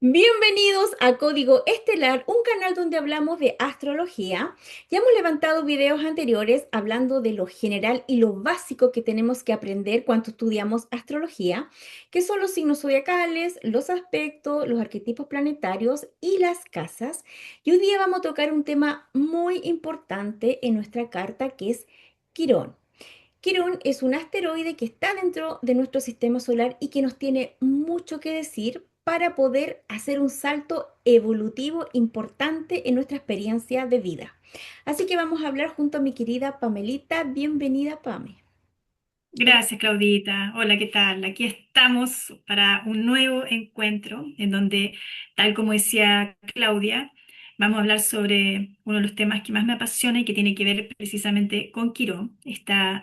Bienvenidos a Código Estelar, un canal donde hablamos de astrología. Ya hemos levantado videos anteriores hablando de lo general y lo básico que tenemos que aprender cuando estudiamos astrología, que son los signos zodiacales, los aspectos, los arquetipos planetarios y las casas. Y hoy día vamos a tocar un tema muy importante en nuestra carta, que es Quirón. Quirón es un asteroide que está dentro de nuestro sistema solar y que nos tiene mucho que decir para poder hacer un salto evolutivo importante en nuestra experiencia de vida. Así que vamos a hablar junto a mi querida Pamelita. Bienvenida, Pame. Gracias, Claudita. Hola, ¿qué tal? Aquí estamos para un nuevo encuentro en donde, tal como decía Claudia, vamos a hablar sobre uno de los temas que más me apasiona y que tiene que ver precisamente con Quirón, esta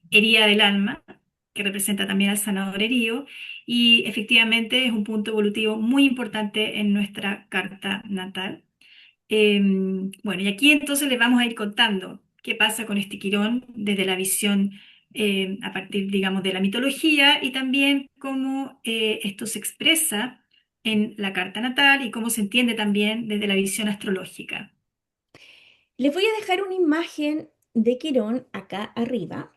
herida del alma que representa también al sanador herido y efectivamente es un punto evolutivo muy importante en nuestra carta natal. Bueno, y aquí entonces les vamos a ir contando qué pasa con este Quirón desde la visión a partir, digamos, de la mitología y también cómo esto se expresa en la carta natal y cómo se entiende también desde la visión astrológica. Les voy a dejar una imagen de Quirón acá arriba.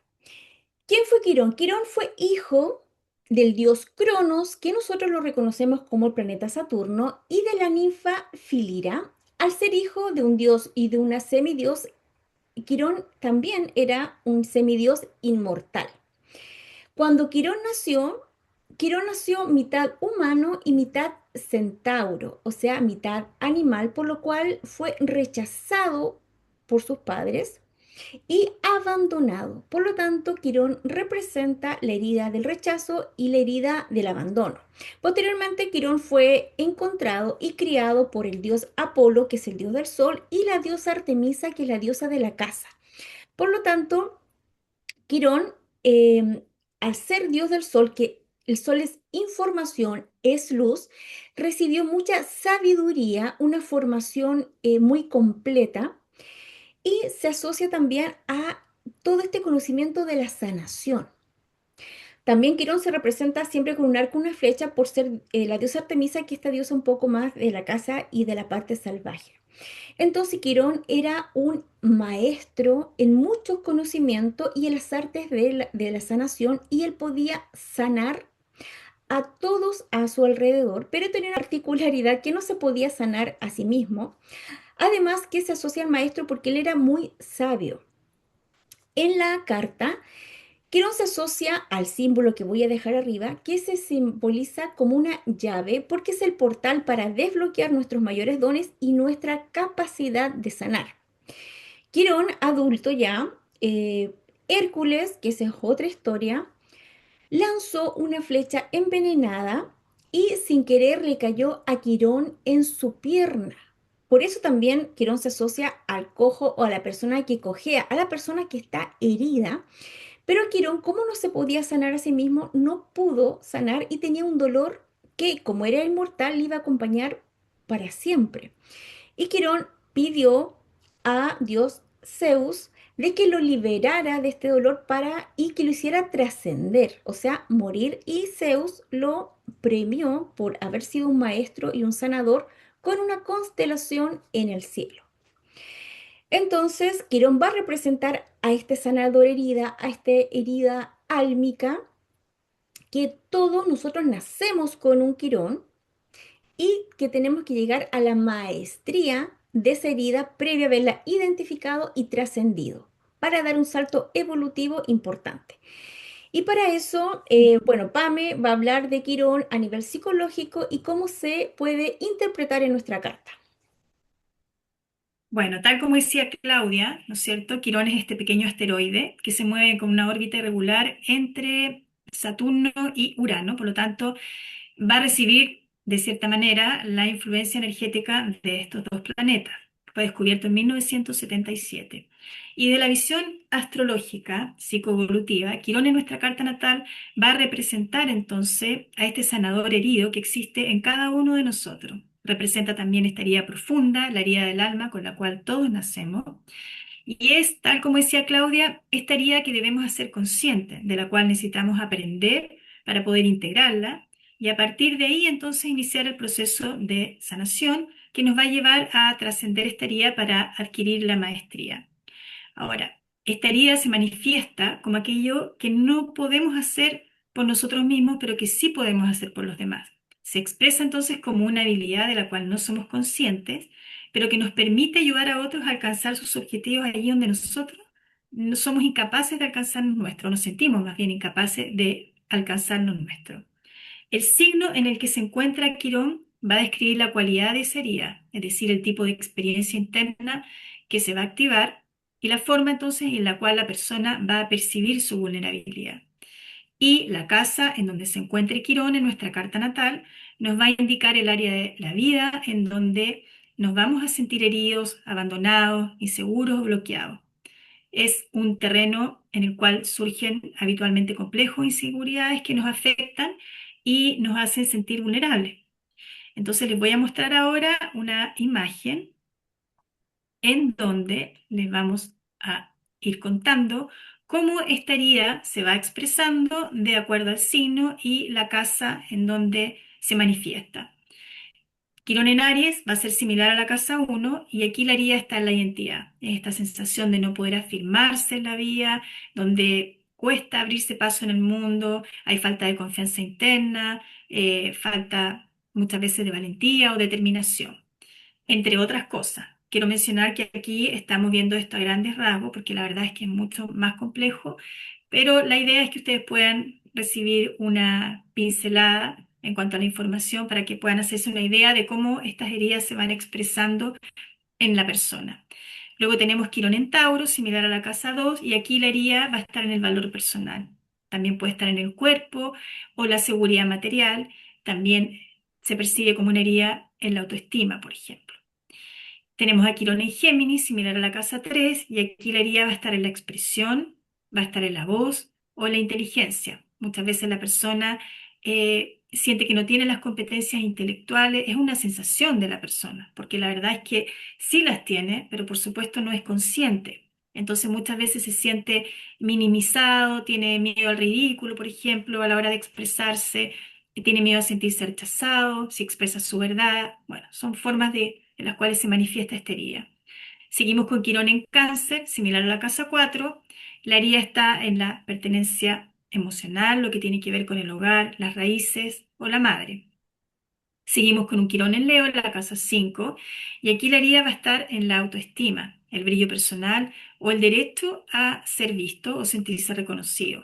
¿Quién fue Quirón? Quirón fue hijo del dios Cronos, que nosotros lo reconocemos como el planeta Saturno, y de la ninfa Filira. Al ser hijo de un dios y de una semidios, Quirón también era un semidios inmortal. Cuando Quirón nació mitad humano y mitad centauro, o sea, mitad animal, por lo cual fue rechazado por sus padres y abandonado. Por lo tanto, Quirón representa la herida del rechazo y la herida del abandono. Posteriormente, Quirón fue encontrado y criado por el dios Apolo, que es el dios del sol, y la diosa Artemisa, que es la diosa de la casa. Por lo tanto, Quirón, al ser dios del sol, que el sol es información, es luz, recibió mucha sabiduría, una formación muy completa y se asocia también a todo este conocimiento de la sanación. También Quirón se representa siempre con un arco y una flecha por ser la diosa Artemisa, que esta diosa un poco más de la casa y de la parte salvaje. Entonces Quirón era un maestro en muchos conocimientos y en las artes de la sanación, y él podía sanar a todos a su alrededor, pero tenía una particularidad que no se podía sanar a sí mismo. Además que se asocia al maestro porque él era muy sabio. En la carta, Quirón se asocia al símbolo que voy a dejar arriba, que se simboliza como una llave porque es el portal para desbloquear nuestros mayores dones y nuestra capacidad de sanar. Quirón, adulto ya, Hércules, que esa es otra historia, lanzó una flecha envenenada y sin querer le cayó a Quirón en su pierna. Por eso también Quirón se asocia al cojo o a la persona que cojea, a la persona que está herida. Pero Quirón, como no se podía sanar a sí mismo, no pudo sanar y tenía un dolor que, como era inmortal, le iba a acompañar para siempre. Y Quirón pidió a Dios Zeus de que lo liberara de este dolor para y que lo hiciera trascender, o sea, morir. Y Zeus lo premió por haber sido un maestro y un sanador con una constelación en el cielo. Entonces, Quirón va a representar a este sanador herida, a esta herida álmica, que todos nosotros nacemos con un Quirón y que tenemos que llegar a la maestría de esa herida previa a haberla identificado y trascendido, para dar un salto evolutivo importante. Y para eso, bueno, Pame va a hablar de Quirón a nivel psicológico y cómo se puede interpretar en nuestra carta. Bueno, tal como decía Claudia, ¿no es cierto? Quirón es este pequeño asteroide que se mueve con una órbita irregular entre Saturno y Urano, por lo tanto, va a recibir de cierta manera la influencia energética de estos dos planetas. Fue descubierto en 1977. Y de la visión astrológica, psicoevolutiva, Quirón en nuestra carta natal va a representar entonces a este sanador herido que existe en cada uno de nosotros. Representa también esta herida profunda, la herida del alma con la cual todos nacemos. Y es, tal como decía Claudia, esta herida que debemos hacer consciente, de la cual necesitamos aprender para poder integrarla y a partir de ahí entonces iniciar el proceso de sanación que nos va a llevar a trascender esta herida para adquirir la maestría. Ahora, esta herida se manifiesta como aquello que no podemos hacer por nosotros mismos, pero que sí podemos hacer por los demás. Se expresa entonces como una habilidad de la cual no somos conscientes, pero que nos permite ayudar a otros a alcanzar sus objetivos allí donde nosotros no somos incapaces de alcanzar los nuestros, nos sentimos más bien incapaces de alcanzar los nuestros. El signo en el que se encuentra Quirón va a describir la cualidad de esa herida, es decir, el tipo de experiencia interna que se va a activar y la forma entonces en la cual la persona va a percibir su vulnerabilidad. Y la casa en donde se encuentre Quirón en nuestra carta natal nos va a indicar el área de la vida en donde nos vamos a sentir heridos, abandonados, inseguros o bloqueados. Es un terreno en el cual surgen habitualmente complejos, inseguridades que nos afectan y nos hacen sentir vulnerables. Entonces les voy a mostrar ahora una imagen en donde les vamos a ir contando cómo esta herida se va expresando de acuerdo al signo y la casa en donde se manifiesta. Quirón en Aries va a ser similar a la casa uno y aquí la herida está en la identidad, es esta sensación de no poder afirmarse en la vida, donde cuesta abrirse paso en el mundo, hay falta de confianza interna, falta muchas veces de valentía o determinación, entre otras cosas. Quiero mencionar que aquí estamos viendo esto a grandes rasgos porque la verdad es que es mucho más complejo, pero la idea es que ustedes puedan recibir una pincelada en cuanto a la información para que puedan hacerse una idea de cómo estas heridas se van expresando en la persona. Luego tenemos Quirón en Tauro, similar a la casa 2, y aquí la herida va a estar en el valor personal. También puede estar en el cuerpo o la seguridad material. También se percibe como una herida en la autoestima, por ejemplo. Tenemos a Quirón en Géminis, similar a la casa 3, y aquí la herida va a estar en la expresión, va a estar en la voz o en la inteligencia. Muchas veces la persona siente que no tiene las competencias intelectuales, es una sensación de la persona, porque la verdad es que sí las tiene, pero por supuesto no es consciente. Entonces muchas veces se siente minimizado, tiene miedo al ridículo, por ejemplo, a la hora de expresarse, tiene miedo a sentirse rechazado, si expresa su verdad. Bueno, son formas en las cuales se manifiesta esta herida. Seguimos con Quirón en Cáncer, similar a la casa 4. La herida está en la pertenencia emocional, lo que tiene que ver con el hogar, las raíces o la madre. Seguimos con un Quirón en Leo, en la casa 5, y aquí la herida va a estar en la autoestima, el brillo personal o el derecho a ser visto o sentirse reconocido.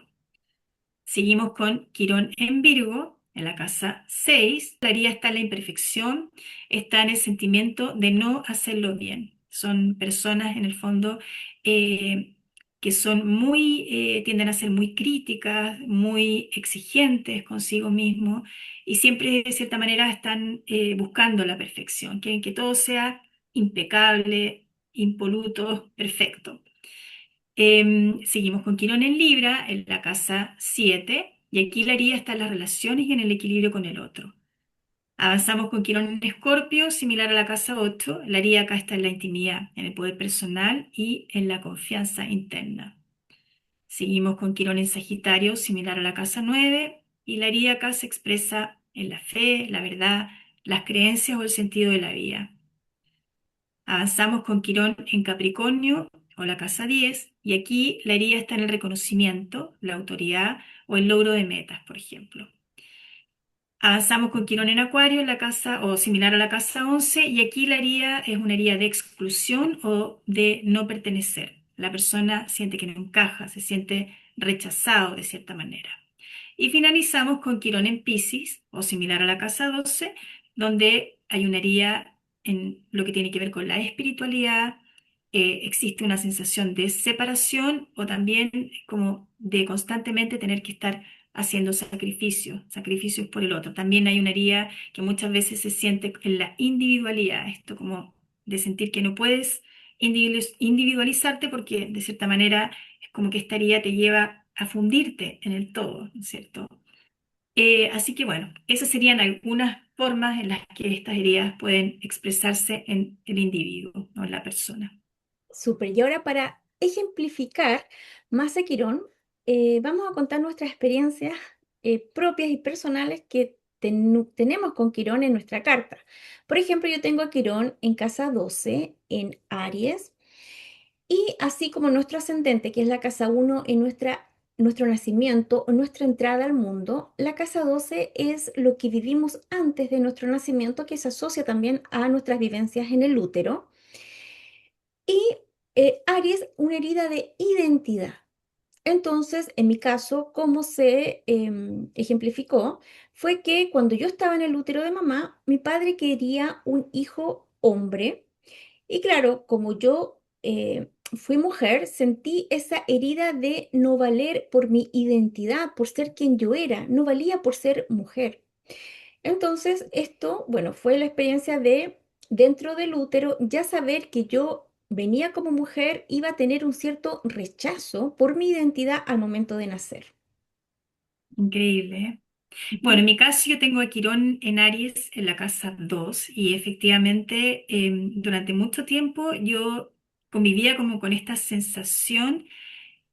Seguimos con Quirón en Virgo, en la casa 6. La herida está en la imperfección, está en el sentimiento de no hacerlo bien. Son personas, en el fondo, eh, que son tienden a ser muy críticas, muy exigentes consigo mismos y siempre, de cierta manera, están buscando la perfección. Quieren que todo sea impecable, impoluto, perfecto. Seguimos con Quirón en Libra, en la casa 7, y aquí la herida está en las relaciones y en el equilibrio con el otro. Avanzamos con Quirón en Escorpio, similar a la casa 8. La herida acá está en la intimidad, en el poder personal y en la confianza interna. Seguimos con Quirón en Sagitario, similar a la casa 9, y la herida acá se expresa en la fe, la verdad, las creencias o el sentido de la vida. Avanzamos con Quirón en Capricornio o la casa 10 y aquí la herida está en el reconocimiento, la autoridad o el logro de metas, por ejemplo. Avanzamos con Quirón en Acuario, en la casa o similar a la casa 11 y aquí la herida es una herida de exclusión o de no pertenecer. La persona siente que no encaja, se siente rechazado de cierta manera. Y finalizamos con Quirón en Piscis, o similar a la casa 12, donde hay una herida en lo que tiene que ver con la espiritualidad, existe una sensación de separación o también como de constantemente tener que estar haciendo sacrificios, sacrificios por el otro. También hay una herida que muchas veces se siente en la individualidad, esto como de sentir que no puedes individualizarte porque de cierta manera es como que esta herida te lleva a fundirte en el todo, ¿no es cierto? Así que bueno, esas serían algunas formas en las que estas heridas pueden expresarse en el individuo, no en la persona. Súper. Y ahora para ejemplificar más a Quirón, vamos a contar nuestras experiencias propias y personales que tenemos con Quirón en nuestra carta. Por ejemplo, yo tengo a Quirón en casa 12 en Aries, y así como nuestro ascendente, que es la casa uno en nuestro nacimiento o nuestra entrada al mundo, la casa 12 es lo que vivimos antes de nuestro nacimiento, que se asocia también a nuestras vivencias en el útero. Y Aries, una herida de identidad. Entonces, en mi caso, como se ejemplificó, fue que cuando yo estaba en el útero de mamá, mi padre quería un hijo hombre. Y claro, como yo fui mujer, sentí esa herida de no valer por mi identidad, por ser quien yo era, no valía por ser mujer. Entonces, esto, bueno, fue la experiencia de dentro del útero, ya saber que yo venía como mujer, iba a tener un cierto rechazo por mi identidad al momento de nacer. Increíble, ¿eh? Bueno, Ujú. en mi caso yo tengo a Quirón en Aries en la casa 2 y efectivamente durante mucho tiempo yo convivía como con esta sensación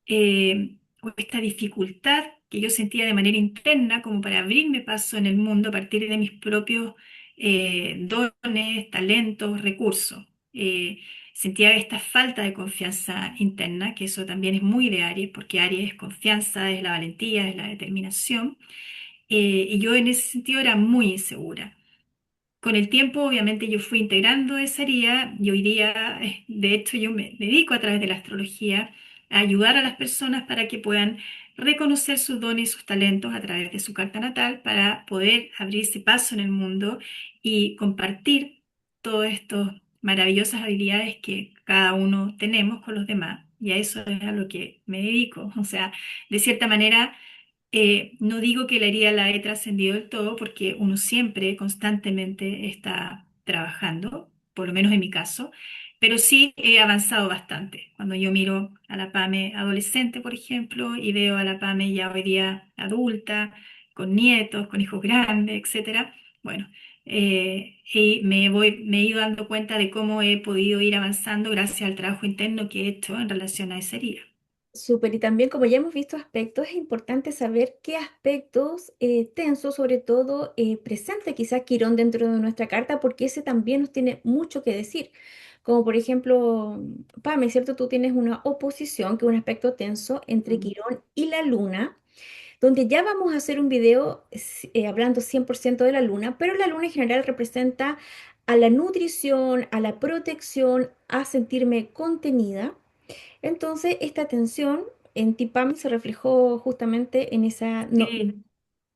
o esta dificultad que yo sentía de manera interna como para abrirme paso en el mundo a partir de mis propios dones, talentos, recursos. Sentía esta falta de confianza interna, que eso también es muy de Aries, porque Aries es confianza, es la valentía, es la determinación. Y yo en ese sentido era muy insegura. Con el tiempo, obviamente, yo fui integrando esa herida y hoy día, de hecho, yo me dedico a través de la astrología a ayudar a las personas para que puedan reconocer sus dones y sus talentos a través de su carta natal para poder abrirse paso en el mundo y compartir todas estas maravillosas habilidades que cada uno tenemos con los demás. Y a eso es a lo que me dedico. O sea, de cierta manera no digo que la herida la he trascendido del todo porque uno siempre, constantemente está trabajando, por lo menos en mi caso, pero sí he avanzado bastante. Cuando yo miro a la Pame adolescente, por ejemplo, y veo a la Pame ya hoy día adulta, con nietos, con hijos grandes, etcétera, bueno, y me he ido dando cuenta de cómo he podido ir avanzando gracias al trabajo interno que he hecho en relación a esa herida. Súper, y también como ya hemos visto aspectos, es importante saber qué aspectos tensos, sobre todo presente quizás Quirón dentro de nuestra carta, porque ese también nos tiene mucho que decir. Como por ejemplo, Pame, ¿cierto? Tú tienes una oposición, que es un aspecto tenso entre Mm. Quirón y la Luna, donde ya vamos a hacer un video hablando 100% de la Luna, pero la Luna en general representa a la nutrición, a la protección, a sentirme contenida. Entonces, esta tensión en Tipami se reflejó justamente en esa Sí.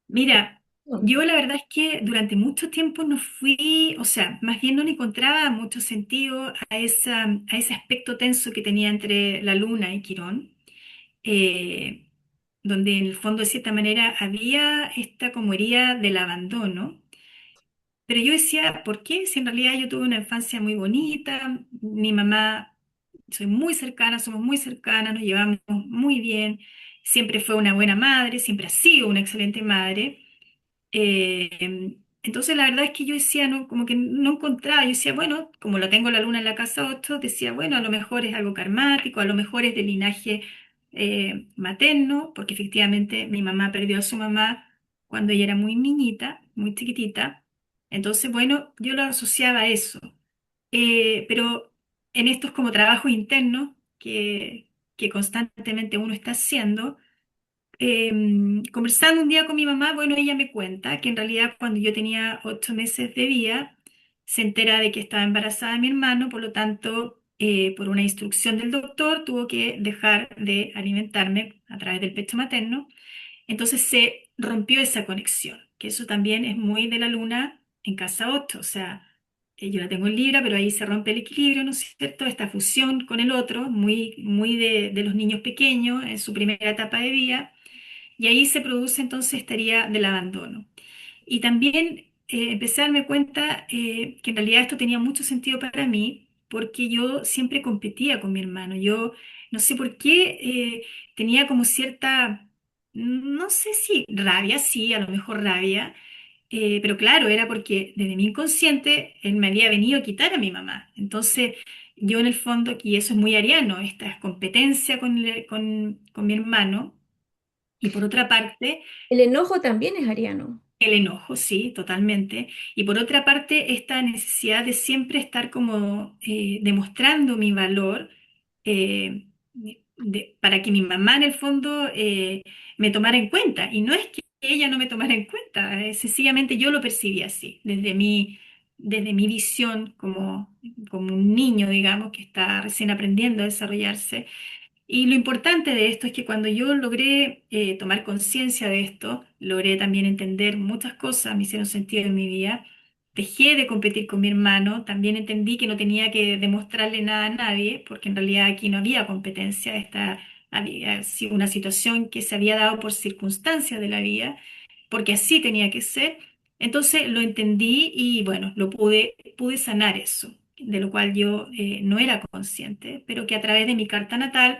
Mira, no. yo la verdad es que durante mucho tiempo no fui, o sea, más bien no le encontraba mucho sentido a ese aspecto tenso que tenía entre la Luna y Quirón, eh, donde en el fondo de cierta manera había esta como herida del abandono. Pero yo decía, ¿por qué? Si en realidad yo tuve una infancia muy bonita, mi mamá, soy muy cercana, somos muy cercanas, nos llevamos muy bien, siempre fue una buena madre, siempre ha sido una excelente madre. Entonces la verdad es que yo decía, no, como que no encontraba, yo decía, bueno, como lo tengo la luna en la casa 8 decía, bueno, a lo mejor es algo karmático, a lo mejor es de linaje materno, porque efectivamente mi mamá perdió a su mamá cuando ella era muy niñita, muy chiquitita. Entonces, bueno, yo lo asociaba a eso. Pero en estos como trabajos internos que constantemente uno está haciendo, conversando un día con mi mamá, bueno, ella me cuenta que en realidad cuando yo tenía 8 meses de vida, se entera de que estaba embarazada de mi hermano, por lo tanto, por una instrucción del doctor, tuvo que dejar de alimentarme a través del pecho materno. Entonces se rompió esa conexión, que eso también es muy de la luna en casa 8, o sea, yo la tengo en Libra, pero ahí se rompe el equilibrio, ¿no es cierto? Esta fusión con el otro, muy, muy de los niños pequeños en su primera etapa de vida. Y ahí se produce entonces esta herida del abandono. Y también empecé a darme cuenta que en realidad esto tenía mucho sentido para mí porque yo siempre competía con mi hermano. Yo no sé por qué tenía como cierta, no sé si rabia, sí, a lo mejor rabia, pero claro, era porque desde mi inconsciente él me había venido a quitar a mi mamá. Entonces yo en el fondo, y eso es muy ariano, esta competencia con mi hermano. Y por otra parte, El enojo también es ariano. El enojo, sí, totalmente. Y por otra parte, esta necesidad de siempre estar como demostrando mi valor para que mi mamá en el fondo me tomara en cuenta. Y no es que ella no me tomara en cuenta, sencillamente yo lo percibí así, desde mi visión como un niño, digamos, que está recién aprendiendo a desarrollarse. Y lo importante de esto es que cuando yo logré tomar conciencia de esto, logré también entender muchas cosas, me hicieron sentido en mi vida. Dejé de competir con mi hermano, también entendí que no tenía que demostrarle nada a nadie, porque en realidad aquí no había competencia, esta había sido una situación que se había dado por circunstancias de la vida, porque así tenía que ser. Entonces lo entendí y bueno, pude sanar eso, de lo cual yo no era consciente, pero que a través de mi carta natal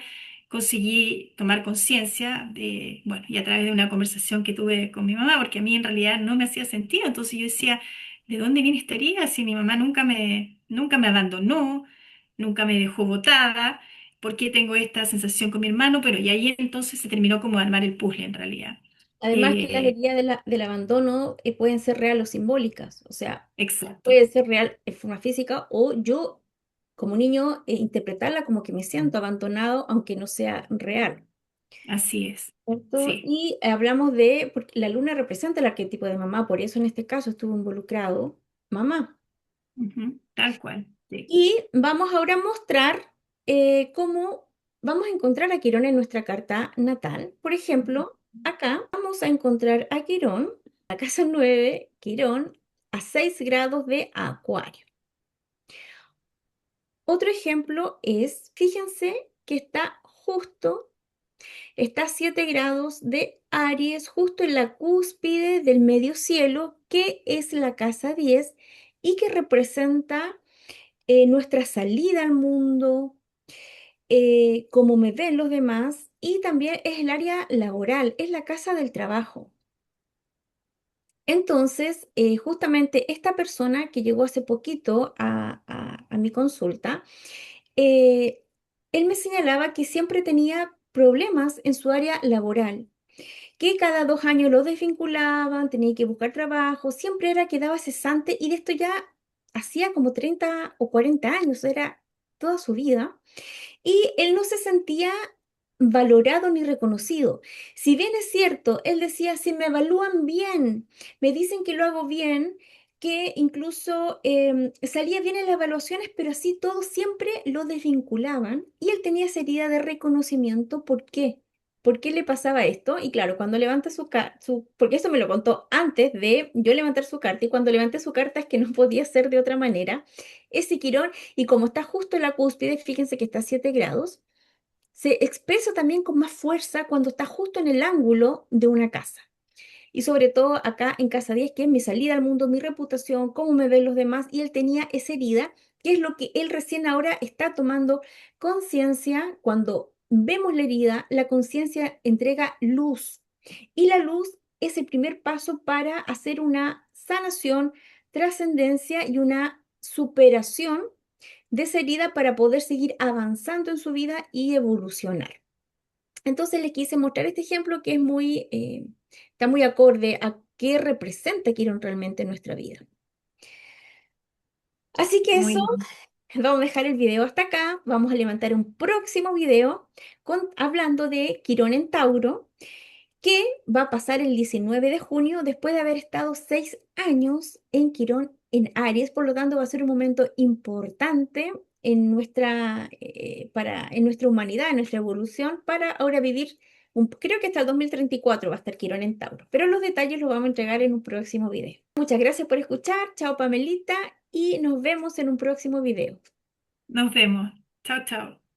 conseguí tomar conciencia de, bueno, y a través de una conversación que tuve con mi mamá, porque a mí en realidad no me hacía sentido, entonces yo decía, ¿de dónde viene esta herida si mi mamá nunca me abandonó, nunca me dejó botada? ¿Por qué tengo esta sensación con mi hermano? Pero y ahí entonces se terminó como de armar el puzzle en realidad. Además que las Eh, heridas del abandono pueden ser real o simbólicas, o sea, exacto, puede ser real en forma física o yo como niño interpretarla como que me siento abandonado aunque no sea real, así es, ¿cierto? sí, Y hablamos de, porque la luna representa el arquetipo de mamá, por eso en este caso estuvo involucrado mamá. ujú, tal cual, sí. Y vamos ahora a mostrar cómo vamos a encontrar a Quirón en nuestra carta natal. Por ejemplo, acá vamos a encontrar a Quirón, la casa 9 Quirón, a 6 grados de Acuario. Otro ejemplo es, fíjense que está a 7 grados de Aries, justo en la cúspide del medio cielo, que es la casa 10 y que representa nuestra salida al mundo, cómo me ven los demás y también es el área laboral, es la casa del trabajo. Entonces, justamente esta persona que llegó hace poquito a mi consulta, eh, él me señalaba que siempre tenía problemas en su área laboral, que cada 2 años lo desvinculaban, tenía que buscar trabajo, siempre era quedaba cesante y de esto ya hacía como 30 o 40 años, era toda su vida. Y él no se sentía valorado ni reconocido. Si bien es cierto, él decía, si me evalúan bien, me dicen que lo hago bien, que incluso salía bien en las evaluaciones, pero así todos siempre lo desvinculaban y él tenía esa herida de reconocimiento. ¿Por qué? ¿Por qué le pasaba esto? Y claro, cuando levanta porque eso me lo contó antes de yo levantar su carta, y cuando levanté su carta es que no podía ser de otra manera, ese Quirón y como está justo en la cúspide, fíjense que está a 7 grados, se expresa también con más fuerza cuando está justo en el ángulo de una casa. Y sobre todo acá en Casa 10, que es mi salida al mundo, mi reputación, cómo me ven los demás. Y él tenía esa herida, que es lo que él recién ahora está tomando conciencia. Cuando vemos la herida, la conciencia entrega luz. Y la luz es el primer paso para hacer una sanación, trascendencia y una superación de esa herida para poder seguir avanzando en su vida y evolucionar. Entonces les quise mostrar este ejemplo que es está muy acorde a qué representa Quirón realmente en nuestra vida. Así que eso, Muy bien. vamos a dejar el video hasta acá. Vamos a levantar un próximo video hablando de Quirón en Tauro, que va a pasar el 19 de junio después de haber estado 6 años en Quirón en Aries. Por lo tanto, va a ser un momento importante en nuestra humanidad, en nuestra evolución, para ahora vivir, creo que hasta el 2034 va a estar Quirón en Tauro, pero los detalles los vamos a entregar en un próximo video. Muchas gracias por escuchar, chao Pamelita, y nos vemos en un próximo video. Nos vemos. Chao, chao.